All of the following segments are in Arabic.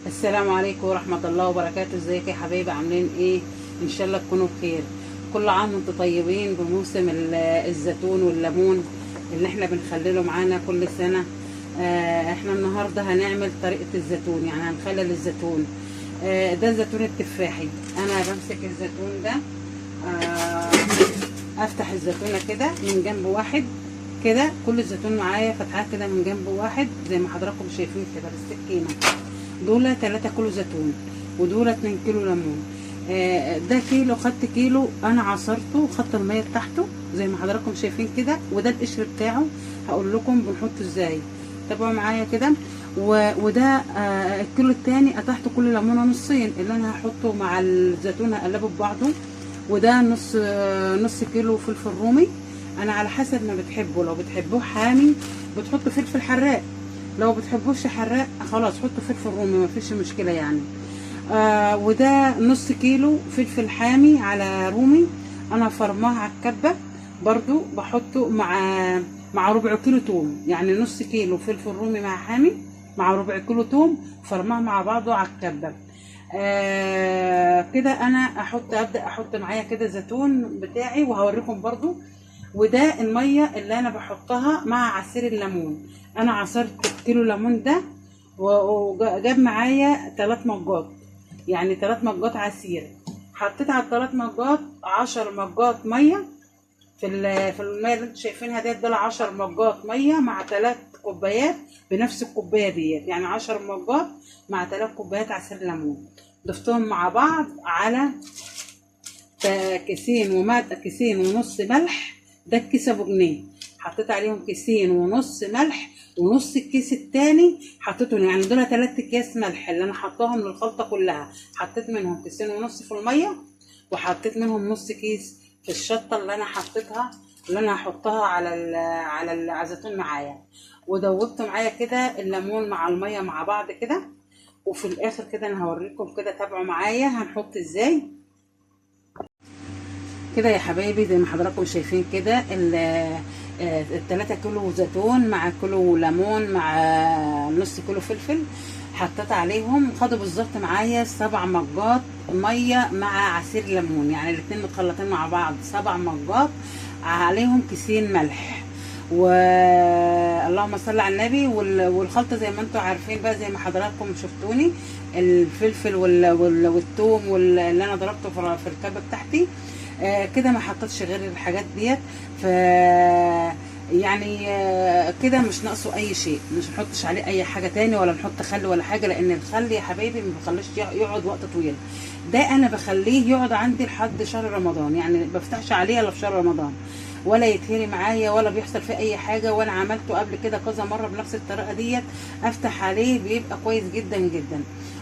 السلام عليكم ورحمة الله وبركاته. ازيك يا حبايبي؟ عاملين ايه؟ ان شاء الله تكونوا بخير. كل عام وانتم طيبين بموسم الزيتون والليمون اللي احنا بنخلله معانا كل سنة. احنا النهاردة هنعمل طريقة الزيتون، يعني هنخلل الزيتون. ده الزيتون التفاحي. انا بمسك الزيتون ده، افتح الزيتونة كده من جنب واحد كده. كل الزيتون معايا فتحاه كده من جنب واحد زي ما حضراتكم شايفين كده بالسكينة. دول 3 كيلو زيتون ودول 2 كيلو ليمون. ده كيلو، خدت كيلو انا عصرته وخدت الميه بتاعته زي ما حضراتكم شايفين كده، وده القشر بتاعه. هقول لكم بنحطه ازاي، تابعوا معايا كده. وده الكيلو التاني قطعت كل ليمونه نصين اللي انا هحطه مع الزيتون، هقلبه ببعضه. وده نص كيلو فلفل رومي، انا على حسب ما بتحبوا. لو بتحبوه حامي بتحطوا فلفل حراق، لو بتحبوش حراق خلاص حطوا فلفل رومي، مفيش مشكله يعني. وده نص كيلو فلفل حامي على رومي، انا فرماه على الكبه برضو، بحطه مع ربع كيلو توم. يعني نص كيلو فلفل رومي مع حامي مع ربع كيلو توم، فرماه مع بعضه على الكبه. كده انا ابدا احط معايا كده زيتون بتاعي وهوريكم برضو. وده الميه اللي انا بحطها مع عصير الليمون. انا عصرت كيلو ليمون ده وجاب معايا 3 مجات، يعني 3 مجات عصير. حطيت على 3 مجات 10 مجات ميه. في الميه اللي انتوا شايفينها ديت، دول 10 مجات ميه مع 3 كوبايات بنفس الكوبايه ديت، يعني 10 مجات مع 3 كوبايات عصير ليمون. ضفتهم مع بعض على كيسين ونص ملح. ده الكيس ابو جنيه، حطيت عليهم كيسين ونص ملح، ونص الكيس التاني حطيتهم، يعني دول 3 اكياس ملح اللي انا حطاهم للخلطه كلها. حطيت منهم كيسين ونص في الميه، وحطيت منهم نص كيس في الشطه اللي انا حطيتها، اللي انا هحطها على الزيتون معايا. ودوبت معايا كده الليمون مع الميه مع بعض كده. وفي الاخر كده انا هوريكم كده، تابعوا معايا هنحط ازاي كده يا حبايبي. زي ما حضراتكم شايفين كده، 3 كيلو زيتون مع كيلو ليمون مع نص كيلو فلفل، حطيت عليهم خدوا بالظبط معايا 7 مجات ميه مع عصير ليمون، يعني الاتنين متخلطين مع بعض 7 مجات، عليهم كيسين ملح. اللهم صل على النبي. والخلطه زي ما انتم عارفين بقى، زي ما حضراتكم شفتوني، الفلفل والثوم اللي انا ضربته في الكبه بتاعتي. كده ما حطيتش غير الحاجات ديت. ف يعني كده مش ناقصه اي شيء، مش نحطش عليه اي حاجه تاني ولا نحط خل ولا حاجه، لان الخل يا حبايبي ما بخليش يقعد وقت طويل. ده انا بخليه يقعد عندي لحد شهر رمضان، يعني ما بفتحش عليه الا في شهر رمضان، ولا يتهري معايا ولا بيحصل فيه اي حاجه. وانا عملته قبل كده كذا مره بنفس الطريقه ديت، افتح عليه بيبقى كويس جدا جدا.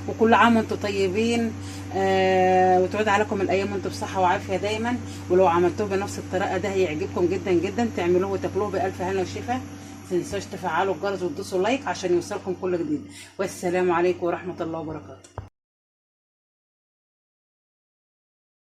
وكل عام وانتم طيبين، وتعود عليكم الايام وانتم بصحه وعافيه دايما. ولو عملتوه بنفس الطريقه ده هيعجبكم جدا جدا، تعملوه وتاكلوه بالف هنا وشفا. متنسوش تفعلوا الجرس وتدوسوا لايك عشان يوصلكم كل جديد. والسلام عليكم ورحمه الله وبركاته.